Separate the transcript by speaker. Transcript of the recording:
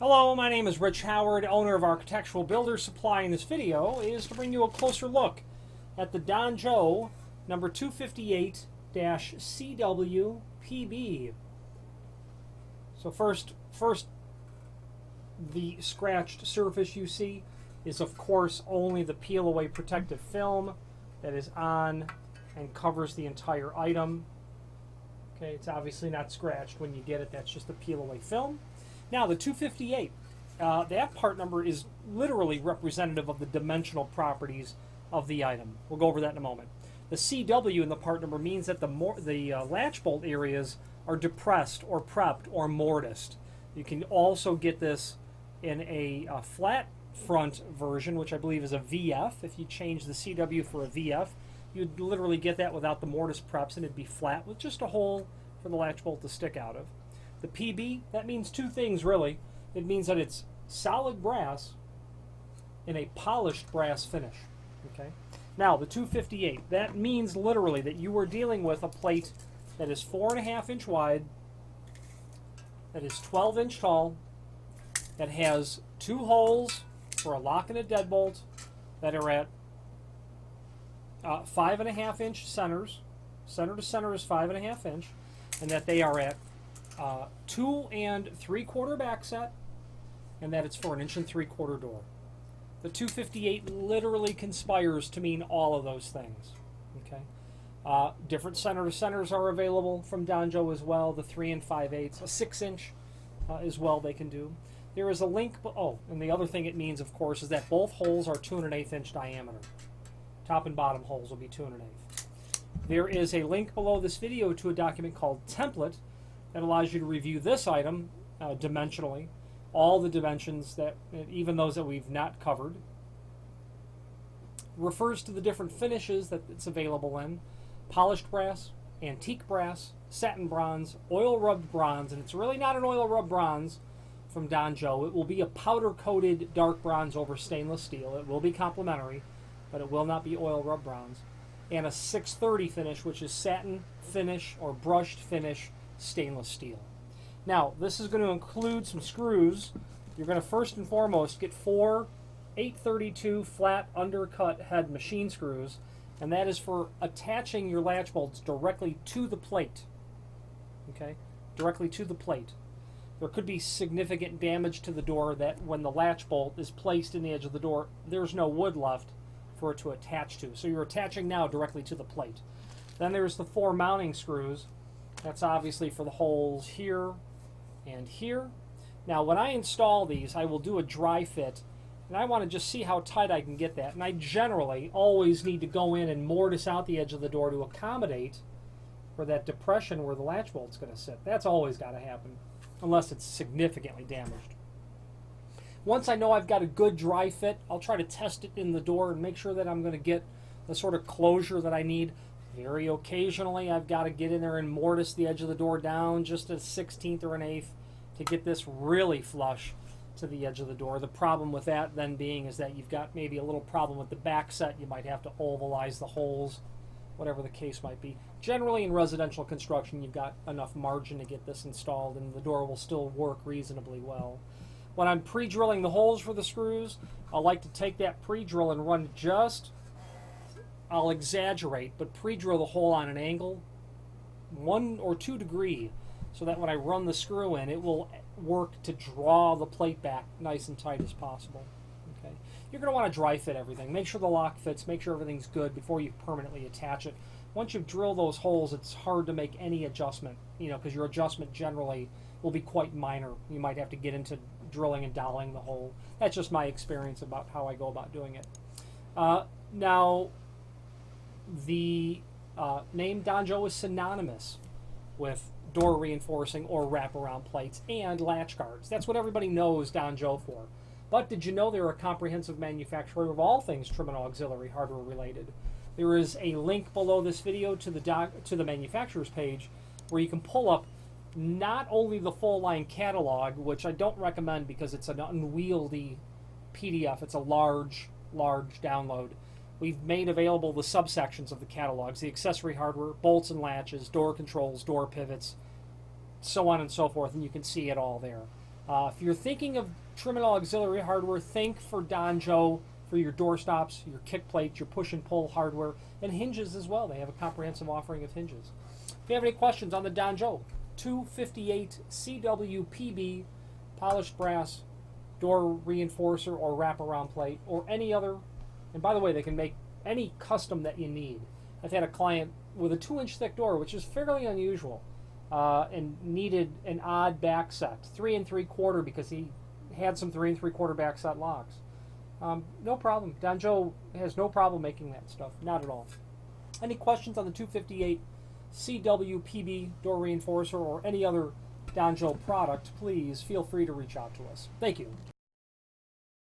Speaker 1: Hello, my name is Rich Howard, owner of Architectural Builders Supply, and this video is to bring you a closer look at the Donjo number 258-CWPB. So first, the scratched surface you see is of course only the peel-away protective film that is on and covers the entire item. Okay, it's obviously not scratched when you get it, that's just the peel-away film. Now the 258, that part number is literally representative of the dimensional properties of the item. We'll go over that in a moment. The CW in the part number means that the latch bolt areas are depressed or prepped or mortised. You can also get this in a flat front version, which I believe is a VF. If you change the CW for a VF, you'd literally get that without the mortise preps, and it'd be flat with just a hole for the latch bolt to stick out of. The PB, that means two things really. It means that it's solid brass in a polished brass finish. Okay. Now the 258, that means literally that you are dealing with a plate that is 4.5 inch wide, that is 12 inch tall, that has two holes for a lock and a deadbolt that are at 5.5 inch centers. Center to center is 5.5 inch, and that they are at 2 3/4 back set, and that it's for 1 3/4 door. The 258 literally conspires to mean all of those things. Okay, different center to centers are available from Donjo as well. The 3 5/8, a 6 inch as well they can do. There is a link. Oh, and the other thing it means, of course, is that both holes are 2 1/8 inch diameter. Top and bottom holes will be 2 1/8. There is a link below this video to a document called Template that allows you to review this item dimensionally, all the dimensions, that even those that we've not covered. Refers to the different finishes that it's available in: polished brass, antique brass, satin bronze, oil rubbed bronze, and it's really not an oil rubbed bronze from Donjo. It will be a powder coated dark bronze over stainless steel. It will be complementary, but it will not be oil rubbed bronze. And a 630 finish, which is satin finish or brushed finish stainless steel. Now, this is going to include some screws. You're going to first and foremost get 4 832 flat undercut head machine screws, and that is for attaching your latch bolts directly to the plate. Okay, directly to the plate. There could be significant damage to the door that when the latch bolt is placed in the edge of the door, there's no wood left for it to attach to. So you're attaching now directly to the plate. Then there's the 4 mounting screws. That's obviously for the holes here and here. Now when I install these, I will do a dry fit, and I want to just see how tight I can get that. And I generally always need to go in and mortise out the edge of the door to accommodate for that depression where the latch bolt's going to sit. That's always got to happen, unless it's significantly damaged. Once I know I've got a good dry fit, I'll try to test it in the door and make sure that I'm going to get the sort of closure that I need. Very occasionally, I've got to get in there and mortise the edge of the door down just a 1/16 or an 1/8 to get this really flush to the edge of the door. The problem with that then being is that you've got maybe a little problem with the back set. You might have to ovalize the holes, whatever the case might be. Generally, in residential construction, you've got enough margin to get this installed, and the door will still work reasonably well. When I'm pre-drilling the holes for the screws, I like to take that pre-drill and run I'll exaggerate, but pre-drill the hole on an angle 1 or 2 degrees, so that when I run the screw in, it will work to draw the plate back nice and tight as possible. Okay. You're going to want to dry fit everything. Make sure the lock fits, make sure everything's good before you permanently attach it. Once you've drilled those holes, it's hard to make any adjustment, because your adjustment generally will be quite minor. You might have to get into drilling and doweling the hole. That's just my experience about how I go about doing it. Now, the name Donjo is synonymous with door reinforcing or wraparound plates and latch guards. That's what everybody knows Donjo for. But did you know they're a comprehensive manufacturer of all things trim and auxiliary hardware related? There is a link below this video to the manufacturer's page where you can pull up not only the full line catalog, which I don't recommend because it's an unwieldy PDF. It's a large download. We've made available the subsections of the catalogs: the accessory hardware, bolts and latches, door controls, door pivots, so on and so forth, and you can see it all there. If you're thinking of trim and auxiliary hardware, think for Don Joe for your door stops, your kick plates, your push and pull hardware, and hinges as well. They have a comprehensive offering of hinges. If you have any questions on the Don Joe 258 CWPB polished brass door reinforcer or wraparound plate or any other, and by the way, they can make any custom that you need. I've had a client with a 2-inch thick door, which is fairly unusual, and needed an odd back set, 3 3/4, because he had some 3 3/4 back set locks. No problem. Don Joe has no problem making that stuff. Not at all. Any questions on the 258 CWPB door reinforcer or any other Don Joe product, please feel free to reach out to us. Thank you.